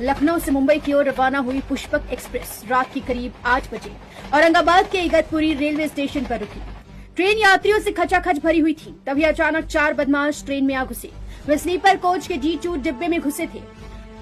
लखनऊ से मुंबई की ओर रवाना हुई पुष्पक एक्सप्रेस रात की करीब 8 बजे औरंगाबाद के इगतपुरी रेलवे स्टेशन पर रुकी। ट्रेन यात्रियों से खचाखच भरी हुई थी। तभी अचानक 4 बदमाश ट्रेन में आ घुसे। वे स्लीपर कोच के D2 डिब्बे में घुसे थे।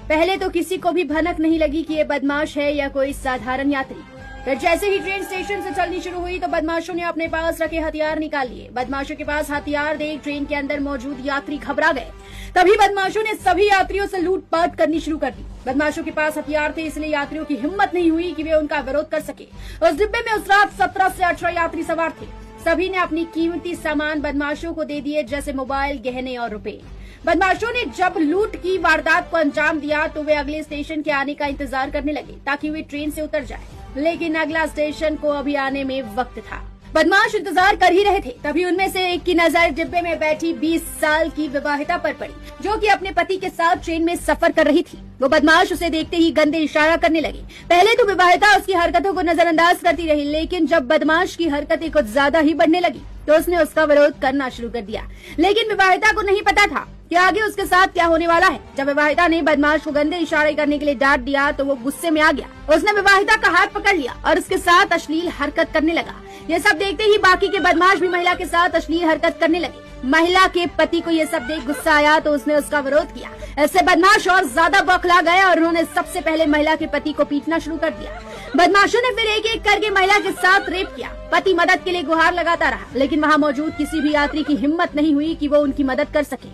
पहले तो किसी को भी भनक नहीं लगी कि ये बदमाश है या कोई साधारण यात्री। फिर जैसे ही ट्रेन स्टेशन से चलनी शुरू हुई तो बदमाशों ने अपने पास रखे हथियार निकाल लिए। बदमाशों के पास हथियार देख ट्रेन के अंदर मौजूद यात्री घबरा गए। तभी बदमाशों ने सभी यात्रियों से लूटपाट करनी शुरू कर दी। बदमाशों के पास हथियार थे, इसलिए यात्रियों की हिम्मत नहीं हुई कि वे उनका विरोध कर सके। उस डिब्बे में उस रात 17 से 18 यात्री सवार थे। सभी ने अपनी कीमती सामान बदमाशों को दे दिए, जैसे मोबाइल, गहने और रुपए। बदमाशों ने जब लूट की वारदात को अंजाम दिया तो वे अगले स्टेशन के आने का इंतजार करने लगे ताकि वे ट्रेन से उतर जाए, लेकिन अगला स्टेशन को अभी आने में वक्त था। बदमाश इंतजार कर ही रहे थे। तभी उनमें से एक की नजर डिब्बे में बैठी 20 साल की विवाहिता पर पड़ी, जो कि अपने पति के साथ ट्रेन में सफर कर रही थी। वो बदमाश उसे देखते ही गंदे इशारा करने लगे। पहले तो विवाहिता उसकी हरकतों को नजरअंदाज करती रही, लेकिन जब बदमाश की हरकतें कुछ ज्यादा ही बढ़ने लगी तो उसने उसका विरोध करना शुरू कर दिया। लेकिन विवाहिता को नहीं पता था कि आगे उसके साथ क्या होने वाला है। जब विवाहिता ने बदमाश को गंदे इशारे करने के लिए डांट दिया तो वो गुस्से में आ गया। उसने विवाहिता का हाथ पकड़ लिया और उसके साथ अश्लील हरकत करने लगा। ये सब देखते ही बाकी के बदमाश भी महिला के साथ अश्लील हरकत करने लगे। महिला के पति को ये सब देख गुस्सा आया तो उसने उसका विरोध किया। इससे बदमाश और ज्यादा बौखला गए और उन्होंने सबसे पहले महिला के पति को पीटना शुरू कर दिया। बदमाशों ने फिर एक एक करके महिला के साथ रेप किया। पति मदद के लिए गुहार लगाता रहा, लेकिन वहाँ मौजूद किसी भी यात्री की हिम्मत नहीं हुई कि वो उनकी मदद कर सके।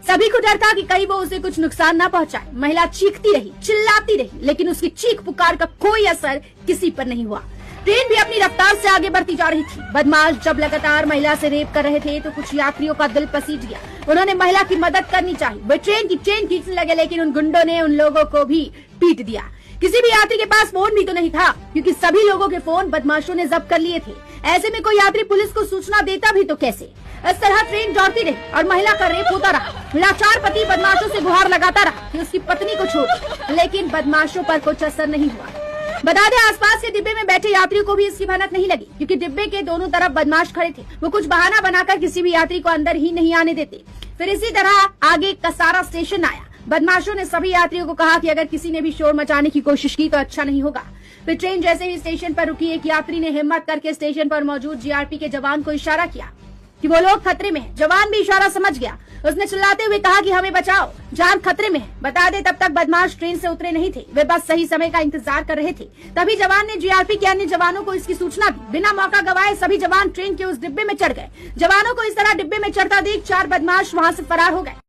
सभी को डर था कि कहीं वो उसे कुछ नुकसान न पहुंचाए। महिला चीखती रही, चिल्लाती रही, लेकिन उसकी चीख पुकार का कोई असर किसी पर नहीं हुआ। ट्रेन भी अपनी रफ्तार से आगे बढ़ती जा रही थी। बदमाश जब लगातार महिला से रेप कर रहे थे तो कुछ यात्रियों का दिल पसीज गया। उन्होंने महिला की मदद करनी चाहिए। वे ट्रेन की चेन खींचने लगे, लेकिन उन गुंडों ने उन लोगों को भी पीट दिया। किसी भी यात्री के पास फोन भी तो नहीं था, क्योंकि सभी लोगों के फोन बदमाशों ने जब्त कर लिए थे। ऐसे में कोई यात्री पुलिस को सूचना देता भी तो कैसे। इस तरह ट्रेन दौड़ती रही और महिला का रेप होता रहा। लाचार पति बदमाशों से गुहार लगाता रहा कि उसकी पत्नी को छोड़, लेकिन बदमाशों पर कुछ असर नहीं हुआ। बता दें, आसपास के डिब्बे में बैठे यात्रियों को भी इसकी भनक नहीं लगी, क्योंकि डिब्बे के दोनों तरफ बदमाश खड़े थे। वो कुछ बहाना बनाकर किसी भी यात्री को अंदर ही नहीं आने देते। फिर इसी तरह आगे कसारा स्टेशन आया। बदमाशों ने सभी यात्रियों को कहा कि अगर किसी ने भी शोर मचाने की कोशिश की तो अच्छा नहीं होगा। फिर ट्रेन जैसे ही स्टेशन पर रुकी, एक यात्री ने हिम्मत करके स्टेशन पर मौजूद जीआरपी के जवान को इशारा किया कि वो लोग खतरे में हैं। जवान भी इशारा समझ गया। उसने चिल्लाते हुए कहा कि हमें बचाओ, जान खतरे में है। बता दे, तब तक बदमाश ट्रेन से उतरे नहीं थे। वे बस सही समय का इंतजार कर रहे थे। तभी जवान ने जीआरपी के अन्य जवानों को इसकी सूचना दी। बिना मौका गवाए सभी जवान ट्रेन के उस डिब्बे में चढ़ गए। जवानों को इस तरह डिब्बे में चढ़ता देख 4 बदमाश वहाँ से फरार हो गए।